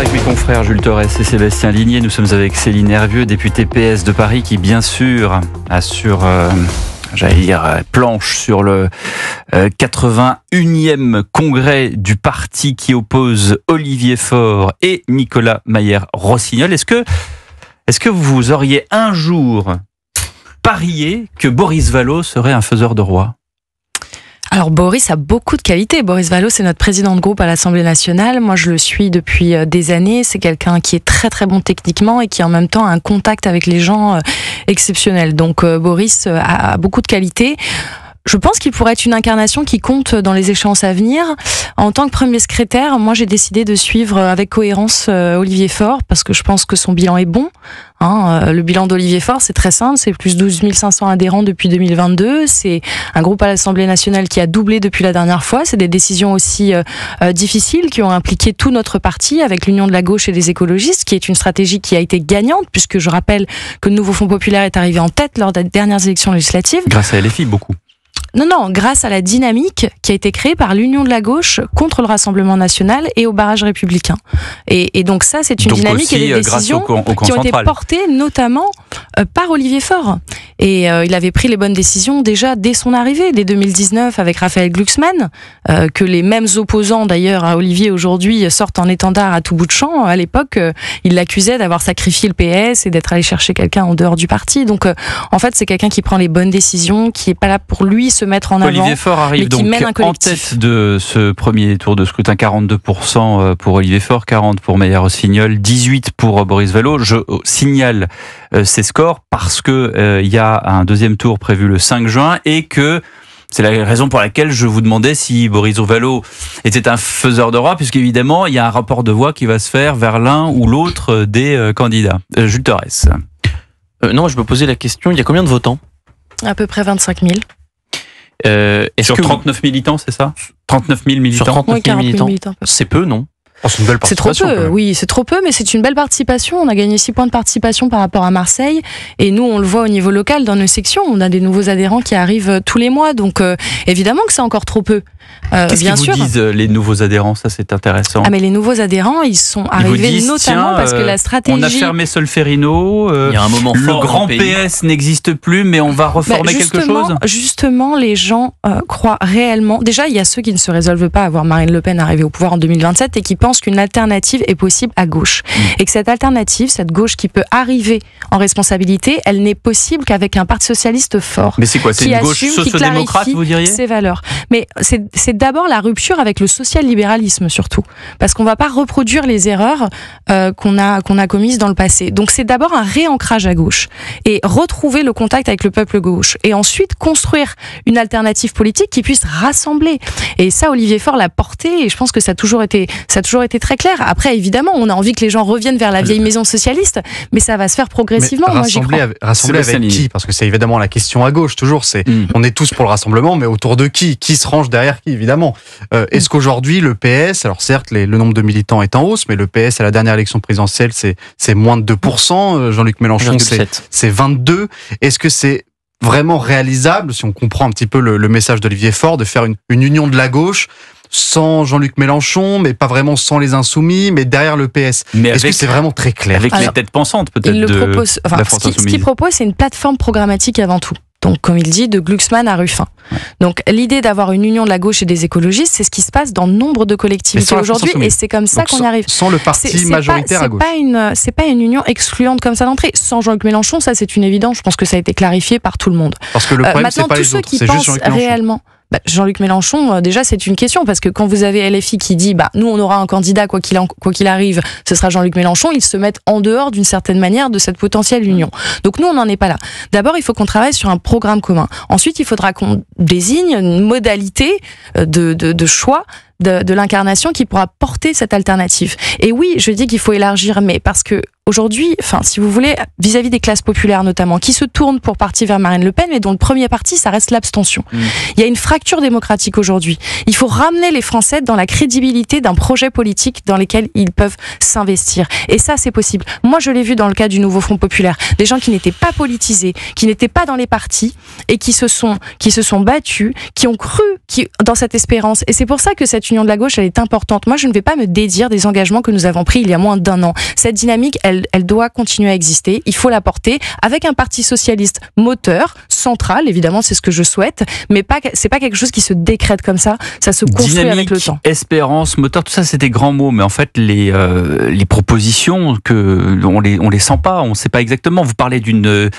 avec mes confrères Jules Torres et Sébastien Ligné. Nous sommes avec Céline Hervieux, députée PS de Paris, qui bien sûr assure, planche sur le 81e congrès du parti qui oppose Olivier Faure et Nicolas Mayer-Rossignol. Est-ce que vous auriez un jour parié que Boris Vallaud serait un faiseur de roi ? Alors Boris a beaucoup de qualités. Boris Vallaud, c'est notre président de groupe à l'Assemblée nationale. Moi, je le suis depuis des années. C'est quelqu'un qui est très très bon techniquement et qui en même temps a un contact avec les gens exceptionnel. Donc Boris a beaucoup de qualités. Je pense qu'il pourrait être une incarnation qui compte dans les échéances à venir. En tant que premier secrétaire, moi j'ai décidé de suivre avec cohérence Olivier Faure parce que je pense que son bilan est bon. Le bilan d'Olivier Faure, c'est très simple, c'est plus 12 500 adhérents depuis 2022. C'est un groupe à l'Assemblée nationale qui a doublé depuis la dernière fois. C'est des décisions aussi difficiles qui ont impliqué tout notre parti avec l'Union de la gauche et des écologistes, qui est une stratégie qui a été gagnante puisque je rappelle que le Nouveau Front populaire est arrivé en tête lors des dernières élections législatives. Grâce à LFI, beaucoup. Non, grâce à la dynamique qui a été créée par l'Union de la gauche contre le Rassemblement national et au barrage républicain. Et donc ça, c'est une dynamique et des décisions qui ont été portées notamment par Olivier Faure. Et il avait pris les bonnes décisions déjà dès son arrivée, dès 2019 avec Raphaël Glucksmann, que les mêmes opposants d'ailleurs à Olivier aujourd'hui sortent en étendard à tout bout de champ. À l'époque, il l'accusait d'avoir sacrifié le PS et d'être allé chercher quelqu'un en dehors du parti. Donc en fait, c'est quelqu'un qui prend les bonnes décisions, qui est pas là pour lui se mettre en avant. Olivier Faure arrive donc en tête de ce premier tour de scrutin, 42% pour Olivier Faure, 40% pour Mayer-Rossignol, 18% pour Boris Vallaud. Je signale ces scores parce que il y a un deuxième tour prévu le 5 juin et que c'est la raison pour laquelle je vous demandais si Boris Vallaud était un faiseur de roi, puisqu'évidemment, il y a un rapport de voix qui va se faire vers l'un ou l'autre des candidats. Jules Torres. Non, je me posais la question, il y a combien de votants ? À peu près 25 000. Sur 39 militants, c'est ça ? 39 000 militants. Sur 39 000 militants. C'est peu, non ? C'est une belle participation. C'est trop peu, oui, c'est trop peu, mais c'est une belle participation. On a gagné 6 points de participation par rapport à Marseille. Et nous, on le voit au niveau local dans nos sections. On a des nouveaux adhérents qui arrivent tous les mois. Donc, évidemment que c'est encore trop peu. Qu'est-ce qu'ils vous disent, les nouveaux adhérents ? Ça, c'est intéressant. Ah, mais les nouveaux adhérents, ils sont arrivés notamment parce que la stratégie... On a fermé Solferino. Il y a un moment le grand PS n'existe plus, mais on va reformer quelque chose. Justement, les gens croient réellement... Déjà, il y a ceux qui ne se résolvent pas à voir Marine Le Pen arriver au pouvoir en 2027 et qui pensent qu'une alternative est possible à gauche. Et que cette alternative, cette gauche qui peut arriver en responsabilité, elle n'est possible qu'avec un parti socialiste fort. Mais c'est quoi ? C'est une gauche socio-démocrate, vous diriez ? Ses valeurs. Mais c'est d'abord la rupture avec le social-libéralisme, surtout. Parce qu'on ne va pas reproduire les erreurs qu'on a commises dans le passé. Donc c'est d'abord un réancrage à gauche. Et retrouver le contact avec le peuple gauche. Et ensuite construire une alternative politique qui puisse rassembler. Et ça, Olivier Faure l'a porté, et je pense que ça a toujours été très clair. Après, évidemment, on a envie que les gens reviennent vers la vieille maison socialiste, mais ça va se faire progressivement. Mais rassembler avec qui ? Parce que c'est évidemment la question à gauche, toujours. On est tous pour le rassemblement, mais autour de qui ? Qui se range derrière qui, évidemment ? Est-ce qu'aujourd'hui, le PS, alors certes, le nombre de militants est en hausse, mais le PS, à la dernière élection présidentielle, c'est moins de 2%. Jean-Luc Mélenchon, c'est 22%. Est-ce que c'est vraiment réalisable, si on comprend un petit peu le message d'Olivier Faure, de faire une union de la gauche sans Jean-Luc Mélenchon, mais pas vraiment sans les Insoumis, mais derrière le PS. Est-ce que c'est vraiment très clair ? Avec les têtes pensantes, peut-être, la France Insoumise. Ce qu'il propose, c'est une plateforme programmatique avant tout. Donc, comme il dit, de Glucksmann à Ruffin. Donc, l'idée d'avoir une union de la gauche et des écologistes, c'est ce qui se passe dans nombre de collectivités aujourd'hui, et c'est comme ça qu'on y arrive. Sans le parti majoritaire à gauche. C'est pas une union excluante comme ça d'entrée. Sans Jean-Luc Mélenchon, ça c'est une évidence. Je pense que ça a été clarifié par tout le monde. Parce que le problème, c'est pas les autres, c'est juste Jean-Luc Mélenchon. Réellement. Jean-Luc Mélenchon, déjà c'est une question, parce que quand vous avez LFI qui dit nous on aura un candidat quoi qu'il arrive, ce sera Jean-Luc Mélenchon, ils se mettent en dehors d'une certaine manière de cette potentielle union. Donc nous on n'en est pas là. D'abord il faut qu'on travaille sur un programme commun. Ensuite il faudra qu'on désigne une modalité de choix de l'incarnation qui pourra porter cette alternative. Et oui, je dis qu'il faut élargir, mais parce que aujourd'hui, si vous voulez, vis-à-vis des classes populaires notamment, qui se tournent pour partir vers Marine Le Pen, mais dont le premier parti, ça reste l'abstention. Il y a une fracture démocratique aujourd'hui. Il faut ramener les Français dans la crédibilité d'un projet politique dans lequel ils peuvent s'investir. Et ça, c'est possible. Moi, je l'ai vu dans le cas du Nouveau Front populaire. Des gens qui n'étaient pas politisés, qui n'étaient pas dans les partis, et qui se sont battus, qui ont cru dans cette espérance. Et c'est pour ça que cette union de la gauche, elle est importante. Moi, je ne vais pas me dédire des engagements que nous avons pris il y a moins d'1 an. Cette dynamique, elle doit continuer à exister. Il faut la porter avec un parti socialiste moteur, central, évidemment, c'est ce que je souhaite, mais c'est pas quelque chose qui se décrète comme ça. Ça se construit dynamique, avec le temps. Espérance, moteur, tout ça, c'est des grands mots, mais en fait, les propositions on les sent pas, on sait pas exactement. Vous parlez d'une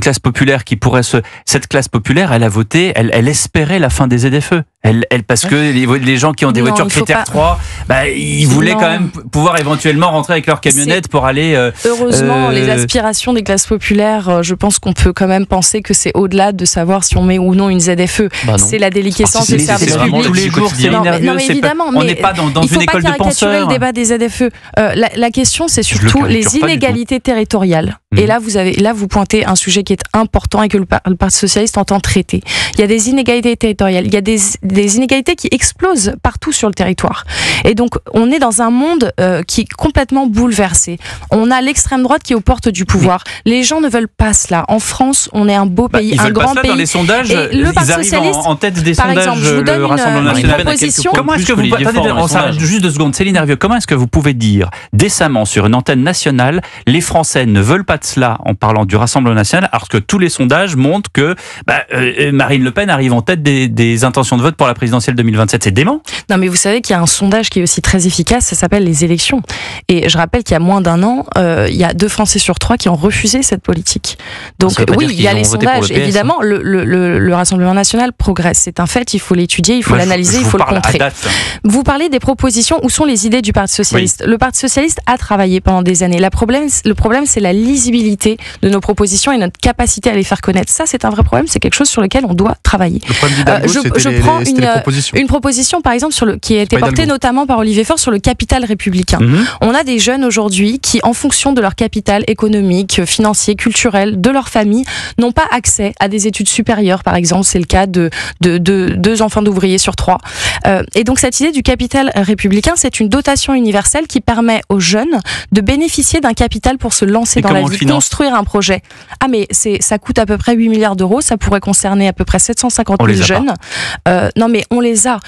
classe populaire qui pourrait cette classe populaire, elle a voté, elle espérait la fin des ZFE. Parce que les gens qui ont des voitures critères 3, ils voulaient quand même pouvoir éventuellement rentrer avec leur camionnette pour aller... Heureusement, les aspirations des classes populaires, je pense qu'on peut quand même penser que c'est au-delà de savoir si on met ou non une ZFE. C'est la déliquescence des services publics. Tous les jours, c'est nerveux. Non, mais évidemment, on n'est pas dans une école de penseurs. Il ne faut pas caricaturer le débat des ZFE. La question, c'est surtout les inégalités territoriales. Et là, vous pointez un sujet qui est important et que le Parti socialiste entend traiter. Il y a des inégalités territoriales. Il y a des inégalités qui explosent partout sur le territoire. Et donc, on est dans un monde qui est complètement bouleversé. On a l'extrême droite qui est aux portes du pouvoir. Les gens ne veulent pas cela. En France, on est un beau pays, un grand pays. Dans les sondages, le Parti socialiste, en tête des sondages. Par exemple, je vous donne une proposition. Comment est-ce que vous... Attendez, on s'arrête juste 2 secondes. Céline Hervieux, comment est-ce que vous pouvez dire décemment sur une antenne nationale, les Français ne veulent pas de cela en parlant du Rassemblement national, alors que tous les sondages montrent que Marine Le Pen arrive en tête des intentions de vote pour la présidentielle 2027. C'est dément. Non, mais vous savez qu'il y a un sondage qui est aussi très efficace, ça s'appelle les élections. Et je rappelle qu'il y a moins d'1 an, il y a 2 Français sur 3 qui ont refusé cette politique. Donc oui, il y a les sondages. Évidemment, le Rassemblement national progresse. C'est un fait, il faut l'étudier, il faut l'analyser, il faut le contrer. Vous parlez des propositions, où sont les idées du Parti socialiste ? Le Parti socialiste a travaillé pendant des années. Le problème, c'est la lisibilité de nos propositions et notre capacité à les faire connaître. Ça, c'est un vrai problème, c'est quelque chose sur lequel on doit travailler. Le problème d'Hidalgo, je prends une proposition, par exemple, qui a été portée notamment par Olivier Faure sur le capital républicain. On a des jeunes aujourd'hui qui, en fonction de leur capital économique, financier, culturel, de leur famille, n'ont pas accès à des études supérieures, par exemple. C'est le cas de 2 enfants d'ouvriers sur 3. Et donc, cette idée du capital républicain, c'est une dotation universelle qui permet aux jeunes de bénéficier d'un capital pour se lancer dans la vie, construire un projet. Ah, mais ça coûte à peu près 8 milliards d'euros, ça pourrait concerner à peu près 750 000 jeunes. Non, mais on les a.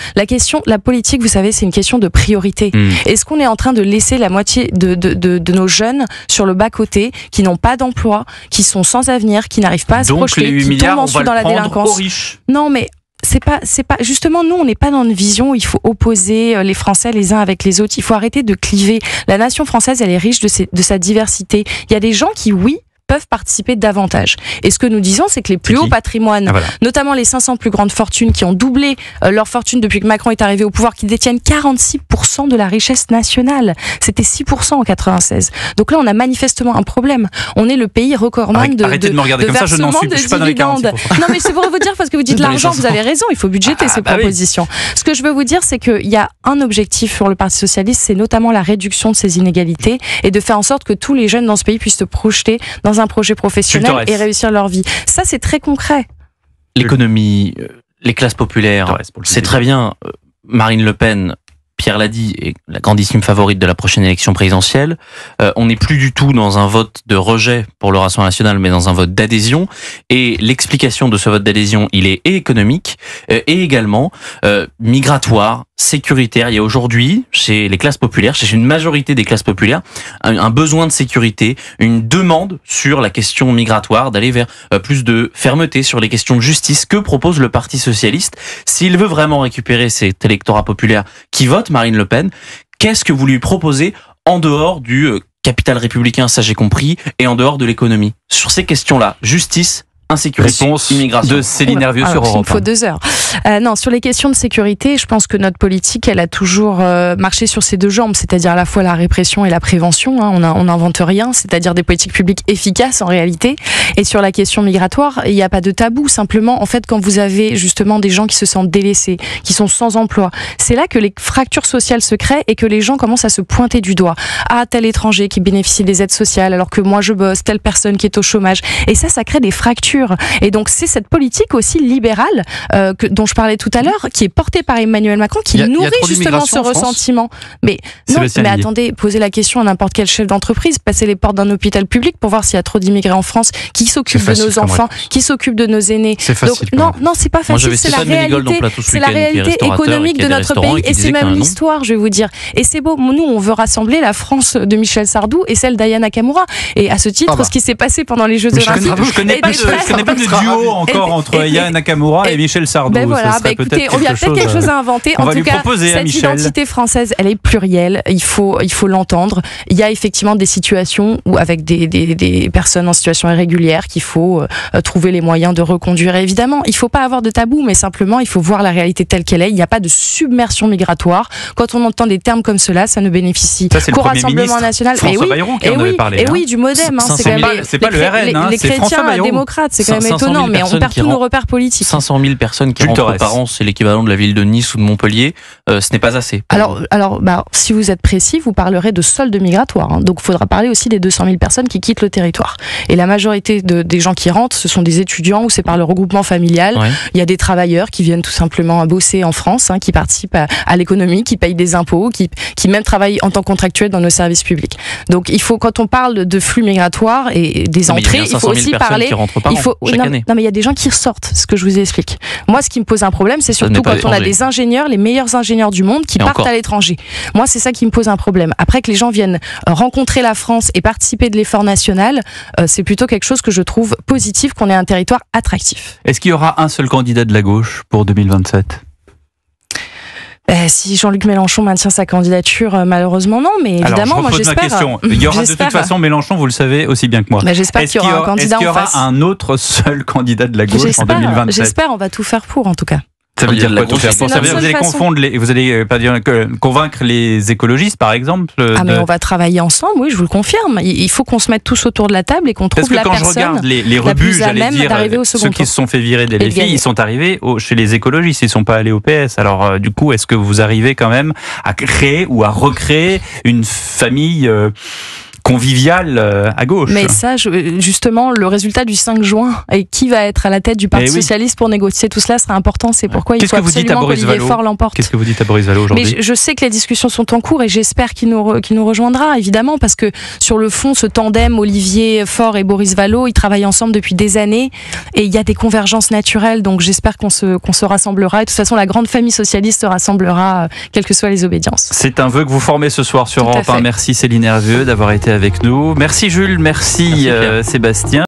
La politique, vous savez, c'est une question de priorité. Est-ce qu'on est en train de laisser la moitié de nos jeunes sur le bas-côté, qui n'ont pas d'emploi, qui sont sans avenir, qui n'arrivent pas à se projeter, qui tombent ensuite dans la délinquance? Non, mais c'est pas justement, nous on n'est pas dans une vision où il faut opposer les Français les uns avec les autres. Il faut arrêter de cliver. La nation française, elle est riche de sa diversité. Il y a des gens qui, oui, peuvent participer davantage. Et ce que nous disons, c'est que les plus hauts patrimoines, notamment les 500 plus grandes fortunes qui ont doublé leur fortune depuis que Macron est arrivé au pouvoir, qui détiennent 46% de la richesse nationale. C'était 6% en 96. Donc là, on a manifestement un problème. On est le pays recordman Arrêtez de me regarder comme ça, je n'en suis pas dans les 46%. Non, mais c'est pour vous dire, parce que vous dites l'argent, vous avez raison, il faut budgéter ces propositions. Oui. Ce que je veux vous dire, c'est qu'il y a un objectif pour le Parti socialiste, c'est notamment la réduction de ces inégalités et de faire en sorte que tous les jeunes dans ce pays puissent se projeter dans un projet professionnel et réussir leur vie. Ça, c'est très concret. L'économie, les classes populaires, c'est très bien. Marine Le Pen, Pierre l'a dit, est la grandissime favorite de la prochaine élection présidentielle. On n'est plus du tout dans un vote de rejet pour le Rassemblement national, mais dans un vote d'adhésion. Et l'explication de ce vote d'adhésion, il est économique et également migratoire, sécuritaire. Il y a aujourd'hui, chez les classes populaires, chez une majorité des classes populaires, un besoin de sécurité, une demande sur la question migratoire, d'aller vers plus de fermeté sur les questions de justice. Que propose le Parti socialiste s'il veut vraiment récupérer cet électorat populaire qui vote Marine Le Pen? Qu'est-ce que vous lui proposez en dehors du capital républicain, ça j'ai compris, et en dehors de l'économie? Sur ces questions-là, justice, insécurité, immigration. De Céline Hervieux sur Europe. Il faut 2 heures. Non, sur les questions de sécurité, je pense que notre politique, elle a toujours marché sur ses 2 jambes, c'est-à-dire à la fois la répression et la prévention. On n'invente rien, c'est-à-dire des politiques publiques efficaces en réalité. Et sur la question migratoire, il n'y a pas de tabou. Simplement, en fait, quand vous avez justement des gens qui se sentent délaissés, qui sont sans emploi, c'est là que les fractures sociales se créent et que les gens commencent à se pointer du doigt. Ah, tel étranger qui bénéficie des aides sociales alors que moi je bosse, telle personne qui est au chômage. Et ça crée des fractures. candidature. Et donc c'est cette politique aussi libérale dont je parlais tout à l'heure, qui est portée par Emmanuel Macron, qui nourrit justement ce ressentiment. Mais non, mais attendez, posez la question à n'importe quel chef d'entreprise, passez les portes d'un hôpital public pour voir s'il y a trop d'immigrés en France, qui s'occupe de nos enfants, qui s'occupe de nos aînés. C'est facile. Donc, non, c'est pas facile, c'est la réalité économique de notre pays, et c'est même l'histoire, je vais vous dire. Et c'est beau, nous on veut rassembler la France de Michel Sardou et celle d'Aya Nakamura. Et à ce titre, ce qui s'est passé pendant les Jeux Olympiques. Je connais pas de duo encore entre Aya Nakamura et Michel Sardou. Ben voilà, écoutez, il y a peut-être quelque chose à inventer. En tout cas, cette identité française, elle est plurielle. Il faut l'entendre. Il y a effectivement des situations où, avec des personnes en situation irrégulière, qu'il faut trouver les moyens de reconduire. Et évidemment, il ne faut pas avoir de tabou, mais simplement, il faut voir la réalité telle qu'elle est. Il n'y a pas de submersion migratoire. Quand on entend des termes comme cela, ça ne bénéficie qu'au Rassemblement national. François Bayrou qui en avait parlé. Et oui, du MoDem. C'est pas le RN, les chrétiens démocrates. C'est quand même étonnant, mais on perd tous nos repères politiques. 500 000 personnes qui rentrent par an, c'est l'équivalent de la ville de Nice ou de Montpellier. Ce n'est pas assez. Alors, si vous êtes précis, vous parlerez de solde migratoire. Donc, il faudra parler aussi des 200 000 personnes qui quittent le territoire. Et la majorité des gens qui rentrent, ce sont des étudiants ou c'est par le regroupement familial. Ouais. Il y a des travailleurs qui viennent tout simplement bosser en France, qui participent à l'économie, qui payent des impôts, qui même travaillent en tant que contractuels dans nos services publics. Donc, il faut, quand on parle de flux migratoires et des entrées, il faut aussi parler. Non, mais il y a des gens qui ressortent, ce que je vous explique. Moi, ce qui me pose un problème, c'est surtout quand on a des ingénieurs, les meilleurs ingénieurs du monde, qui partent à l'étranger. Moi, c'est ça qui me pose un problème. Après que les gens viennent rencontrer la France et participer de l'effort national, c'est plutôt quelque chose que je trouve positif, qu'on ait un territoire attractif. Est-ce qu'il y aura un seul candidat de la gauche pour 2027 ? Si Jean-Luc Mélenchon maintient sa candidature, malheureusement non, mais évidemment, moi j'espère. Ma question. Il y aura de toute façon Mélenchon, vous le savez aussi bien que moi. J'espère qu'il y aura un candidat en face. Est-ce qu'il y aura un autre seul candidat de la gauche en 2027 ? J'espère, on va tout faire pour en tout cas. Ça veut dire quoi tout faire pour ? Ça veut dire que vous allez pas dire convaincre les écologistes, par exemple mais on va travailler ensemble, oui, je vous le confirme. Il faut qu'on se mette tous autour de la table et qu'on trouve la personne Parce que quand je regarde les rebuts, j'allais dire, ceux qui se sont fait virer des LFI, ils sont arrivés chez les écologistes, ils sont pas allés au PS. Alors du coup, est-ce que vous arrivez quand même à créer ou à recréer une famille convivial à gauche? Mais ça, justement, le résultat du 5 juin et qui va être à la tête du Parti socialiste pour négocier tout cela sera important. C'est pourquoi il faut absolument qu'Olivier Faure l'emporte. Qu'est-ce que vous dites à Boris Vallaud aujourd'hui? Mais je sais que les discussions sont en cours et j'espère qu'il nous rejoindra, évidemment, parce que sur le fond, ce tandem Olivier Faure et Boris Vallaud, ils travaillent ensemble depuis des années et il y a des convergences naturelles. Donc j'espère qu'on se rassemblera. Et de toute façon, la grande famille socialiste se rassemblera, quelles que soient les obédiences. C'est un vœu que vous formez ce soir sur Europe 1. Merci Céline Hervieux d'avoir été avec nous. Merci Jules, merci Sébastien.